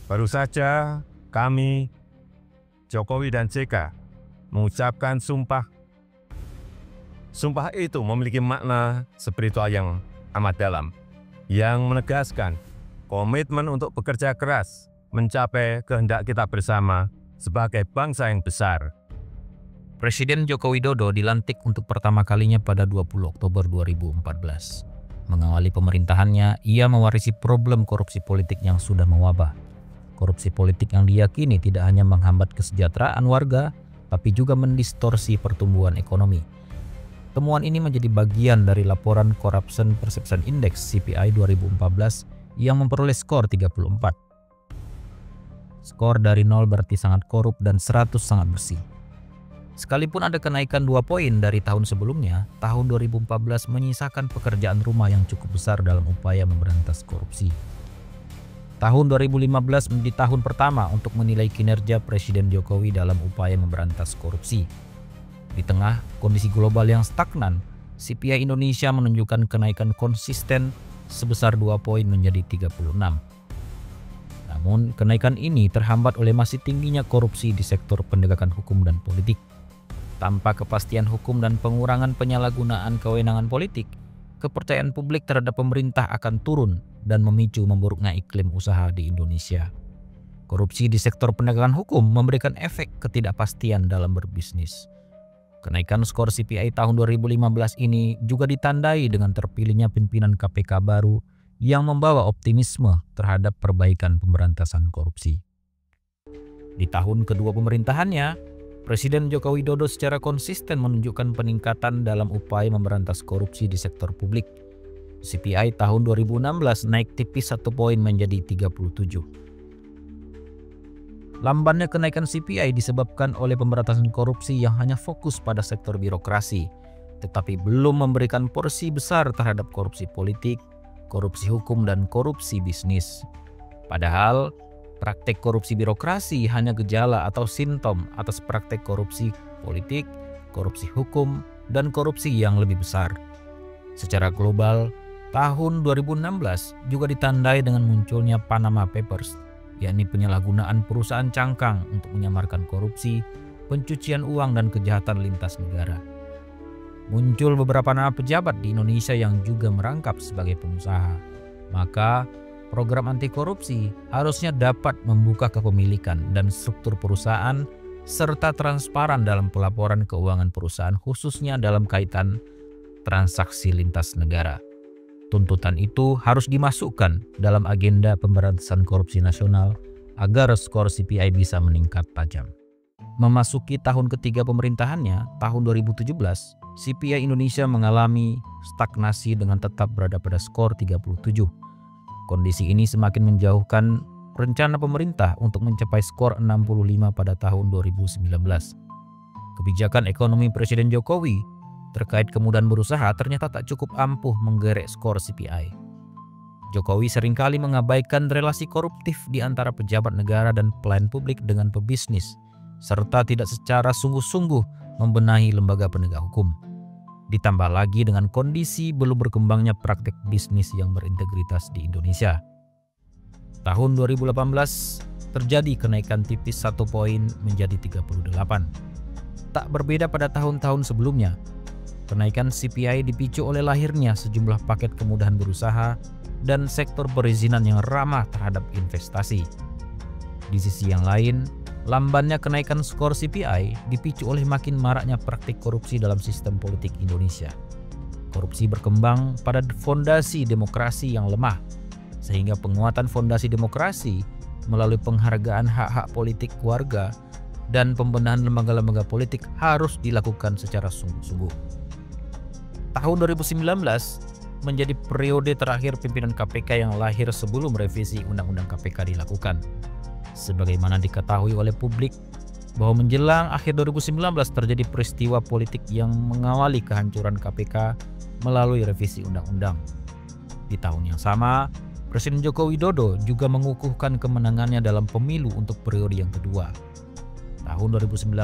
Baru saja kami, Jokowi dan JK, mengucapkan sumpah. Sumpah itu memiliki makna spiritual yang amat dalam, yang menegaskan komitmen untuk bekerja keras mencapai kehendak kita bersama sebagai bangsa yang besar. Presiden Joko Widodo dilantik untuk pertama kalinya pada 20 Oktober 2014. Mengawali pemerintahannya, ia mewarisi problem korupsi politik yang sudah mewabah. Korupsi politik yang diyakini tidak hanya menghambat kesejahteraan warga, tapi juga mendistorsi pertumbuhan ekonomi. Temuan ini menjadi bagian dari laporan Corruption Perception Index CPI 2014 yang memperoleh skor 34. Skor dari 0 berarti sangat korup dan 100 sangat bersih. Sekalipun ada kenaikan 2 poin dari tahun sebelumnya, tahun 2014 menyisakan pekerjaan rumah yang cukup besar dalam upaya memberantas korupsi. Tahun 2015 menjadi tahun pertama untuk menilai kinerja Presiden Jokowi dalam upaya memberantas korupsi. Di tengah kondisi global yang stagnan, CPI Indonesia menunjukkan kenaikan konsisten sebesar 2 poin menjadi 36. Namun, kenaikan ini terhambat oleh masih tingginya korupsi di sektor penegakan hukum dan politik. Tanpa kepastian hukum dan pengurangan penyalahgunaan kewenangan politik, kepercayaan publik terhadap pemerintah akan turun dan memicu memburuknya iklim usaha di Indonesia. Korupsi di sektor penegakan hukum memberikan efek ketidakpastian dalam berbisnis. Kenaikan skor CPI tahun 2015 ini juga ditandai dengan terpilihnya pimpinan KPK baru yang membawa optimisme terhadap perbaikan pemberantasan korupsi. Di tahun kedua pemerintahannya, Presiden Joko Widodo secara konsisten menunjukkan peningkatan dalam upaya memberantas korupsi di sektor publik. CPI tahun 2016 naik tipis 1 poin menjadi 37. Lambannya kenaikan CPI disebabkan oleh pemberantasan korupsi yang hanya fokus pada sektor birokrasi, tetapi belum memberikan porsi besar terhadap korupsi politik, korupsi hukum, dan korupsi bisnis. Padahal, praktek korupsi birokrasi hanya gejala atau simptom atas praktek korupsi politik, korupsi hukum, dan korupsi yang lebih besar. Secara global, tahun 2016 juga ditandai dengan munculnya Panama Papers, yakni penyalahgunaan perusahaan cangkang untuk menyamarkan korupsi, pencucian uang, dan kejahatan lintas negara. Muncul beberapa nama pejabat di Indonesia yang juga merangkap sebagai pengusaha. Maka, program anti korupsi harusnya dapat membuka kepemilikan dan struktur perusahaan serta transparan dalam pelaporan keuangan perusahaan khususnya dalam kaitan transaksi lintas negara. Tuntutan itu harus dimasukkan dalam agenda pemberantasan korupsi nasional agar skor CPI bisa meningkat tajam. Memasuki tahun ketiga pemerintahannya, tahun 2017, CPI Indonesia mengalami stagnasi dengan tetap berada pada skor 37. Kondisi ini semakin menjauhkan rencana pemerintah untuk mencapai skor 65 pada tahun 2019. Kebijakan ekonomi Presiden Jokowi terkait kemudahan berusaha ternyata tak cukup ampuh menggerek skor CPI. Jokowi seringkali mengabaikan relasi koruptif di antara pejabat negara dan pelayan publik dengan pebisnis, serta tidak secara sungguh-sungguh membenahi lembaga penegak hukum. Ditambah lagi dengan kondisi belum berkembangnya praktek bisnis yang berintegritas di Indonesia. Tahun 2018 terjadi kenaikan tipis 1 poin menjadi 38. Tak berbeda pada tahun-tahun sebelumnya, kenaikan CPI dipicu oleh lahirnya sejumlah paket kemudahan berusaha dan sektor perizinan yang ramah terhadap investasi. Di sisi yang lain, lambannya kenaikan skor CPI dipicu oleh makin maraknya praktik korupsi dalam sistem politik Indonesia. Korupsi berkembang pada fondasi demokrasi yang lemah, sehingga penguatan fondasi demokrasi melalui penghargaan hak-hak politik warga dan pembenahan lembaga-lembaga politik harus dilakukan secara sungguh-sungguh. Tahun 2019 menjadi periode terakhir pimpinan KPK yang lahir sebelum revisi Undang-Undang KPK dilakukan. Sebagaimana diketahui oleh publik bahwa menjelang akhir 2019 terjadi peristiwa politik yang mengawali kehancuran KPK melalui revisi undang-undang. Di tahun yang sama, Presiden Joko Widodo juga mengukuhkan kemenangannya dalam pemilu untuk periode yang kedua. Tahun 2019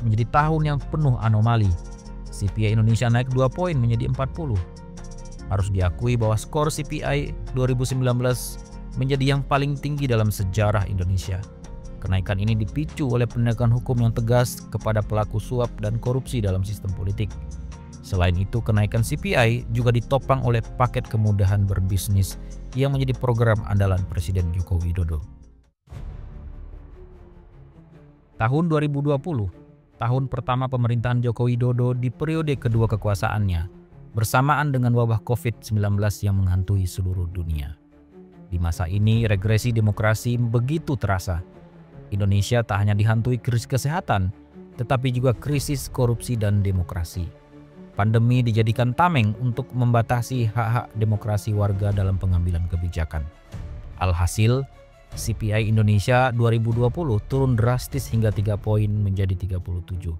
menjadi tahun yang penuh anomali. CPI Indonesia naik 2 poin menjadi 40. Harus diakui bahwa skor CPI 2019 menjadi yang paling tinggi dalam sejarah Indonesia. Kenaikan ini dipicu oleh penegakan hukum yang tegas kepada pelaku suap dan korupsi dalam sistem politik. Selain itu, kenaikan CPI juga ditopang oleh paket kemudahan berbisnis yang menjadi program andalan Presiden Joko Widodo. Tahun 2020, tahun pertama pemerintahan Joko Widodo di periode kedua kekuasaannya, bersamaan dengan wabah COVID-19 yang menghantui seluruh dunia. Di masa ini, regresi demokrasi begitu terasa. Indonesia tak hanya dihantui krisis kesehatan, tetapi juga krisis korupsi dan demokrasi. Pandemi dijadikan tameng untuk membatasi hak-hak demokrasi warga dalam pengambilan kebijakan. Alhasil, CPI Indonesia 2020 turun drastis hingga 3 poin menjadi 37.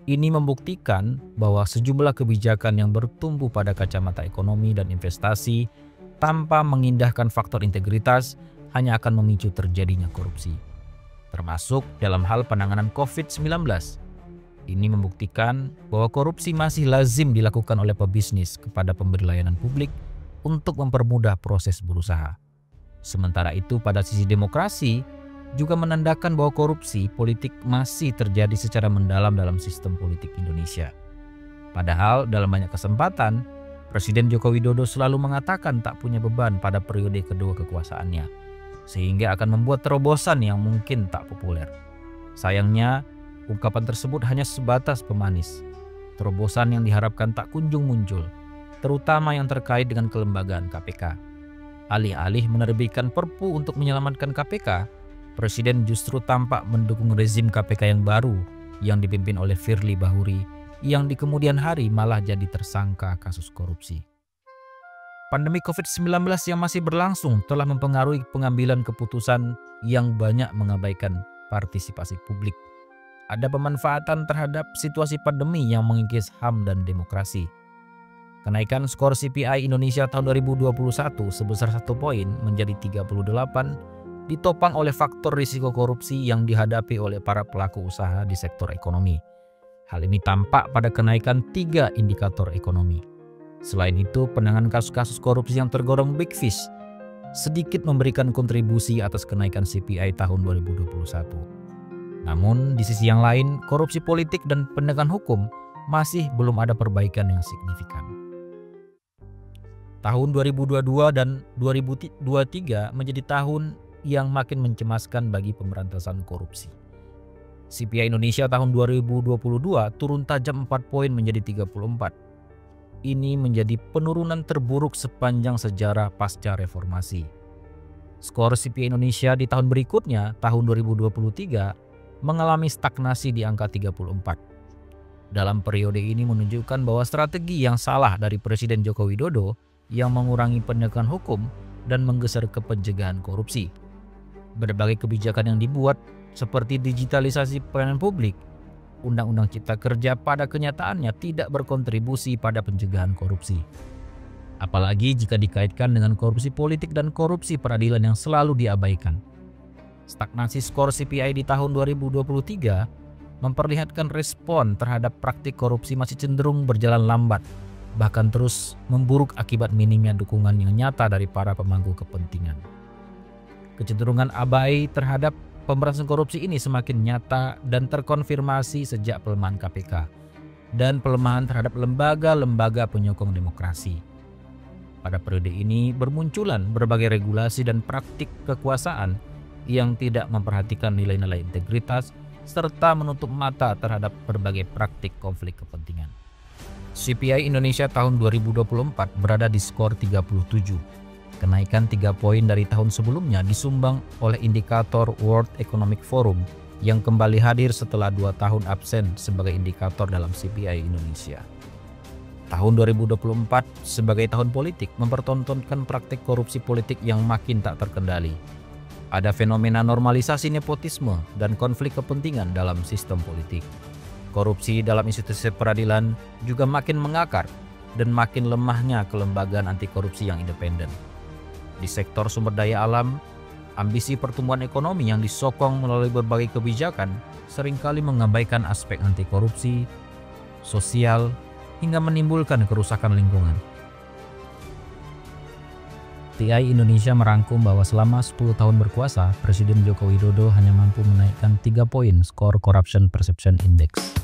Ini membuktikan bahwa sejumlah kebijakan yang bertumbuh pada kacamata ekonomi dan investasi tanpa mengindahkan faktor integritas hanya akan memicu terjadinya korupsi, termasuk dalam hal penanganan COVID-19. Ini membuktikan bahwa korupsi masih lazim dilakukan oleh pebisnis kepada pemberi layanan publik untuk mempermudah proses berusaha. Sementara itu, pada sisi demokrasi juga menandakan bahwa korupsi politik masih terjadi secara mendalam dalam sistem politik Indonesia. Padahal dalam banyak kesempatan, Presiden Joko Widodo selalu mengatakan tak punya beban pada periode kedua kekuasaannya, sehingga akan membuat terobosan yang mungkin tak populer. Sayangnya, ungkapan tersebut hanya sebatas pemanis. Terobosan yang diharapkan tak kunjung muncul, terutama yang terkait dengan kelembagaan KPK. Alih-alih menerbitkan Perpu untuk menyelamatkan KPK, Presiden justru tampak mendukung rezim KPK yang baru yang dipimpin oleh Firly Bahuri, yang di kemudian hari malah jadi tersangka kasus korupsi. Pandemi COVID-19 yang masih berlangsung telah mempengaruhi pengambilan keputusan yang banyak mengabaikan partisipasi publik. Ada pemanfaatan terhadap situasi pandemi yang mengikis HAM dan demokrasi. Kenaikan skor CPI Indonesia tahun 2021 sebesar 1 poin menjadi 38 ditopang oleh faktor risiko korupsi yang dihadapi oleh para pelaku usaha di sektor ekonomi. Hal ini tampak pada kenaikan 3 indikator ekonomi. Selain itu, penanganan kasus-kasus korupsi yang tergolong big fish sedikit memberikan kontribusi atas kenaikan CPI tahun 2021. Namun, di sisi yang lain, korupsi politik dan penegakan hukum masih belum ada perbaikan yang signifikan. Tahun 2022 dan 2023 menjadi tahun yang makin mencemaskan bagi pemberantasan korupsi. CPI Indonesia tahun 2022 turun tajam 4 poin menjadi 34. Ini menjadi penurunan terburuk sepanjang sejarah pasca reformasi. Skor CPI Indonesia di tahun berikutnya, tahun 2023, mengalami stagnasi di angka 34. Dalam periode ini menunjukkan bahwa strategi yang salah dari Presiden Joko Widodo yang mengurangi penegakan hukum dan menggeser ke pencegahan korupsi. Berbagai kebijakan yang dibuat seperti digitalisasi pelayanan publik, Undang-Undang Cipta Kerja pada kenyataannya tidak berkontribusi pada pencegahan korupsi. Apalagi jika dikaitkan dengan korupsi politik dan korupsi peradilan yang selalu diabaikan. Stagnasi skor CPI di tahun 2023 memperlihatkan respon terhadap praktik korupsi masih cenderung berjalan lambat, bahkan terus memburuk akibat minimnya dukungan yang nyata dari para pemangku kepentingan. Kecenderungan abai terhadap pemberantasan korupsi ini semakin nyata dan terkonfirmasi sejak pelemahan KPK dan pelemahan terhadap lembaga-lembaga penyokong demokrasi. Pada periode ini bermunculan berbagai regulasi dan praktik kekuasaan yang tidak memperhatikan nilai-nilai integritas serta menutup mata terhadap berbagai praktik konflik kepentingan. CPI Indonesia tahun 2024 berada di skor 37. Kenaikan 3 poin dari tahun sebelumnya disumbang oleh indikator World Economic Forum yang kembali hadir setelah 2 tahun absen sebagai indikator dalam CPI Indonesia. Tahun 2024 sebagai tahun politik mempertontonkan praktik korupsi politik yang makin tak terkendali. Ada fenomena normalisasi nepotisme dan konflik kepentingan dalam sistem politik. Korupsi dalam institusi peradilan juga makin mengakar dan makin lemahnya kelembagaan anti korupsi yang independen. Di sektor sumber daya alam, ambisi pertumbuhan ekonomi yang disokong melalui berbagai kebijakan seringkali mengabaikan aspek anti korupsi, sosial, hingga menimbulkan kerusakan lingkungan. TI Indonesia merangkum bahwa selama 10 tahun berkuasa, Presiden Joko Widodo hanya mampu menaikkan 3 poin skor Corruption Perception Index.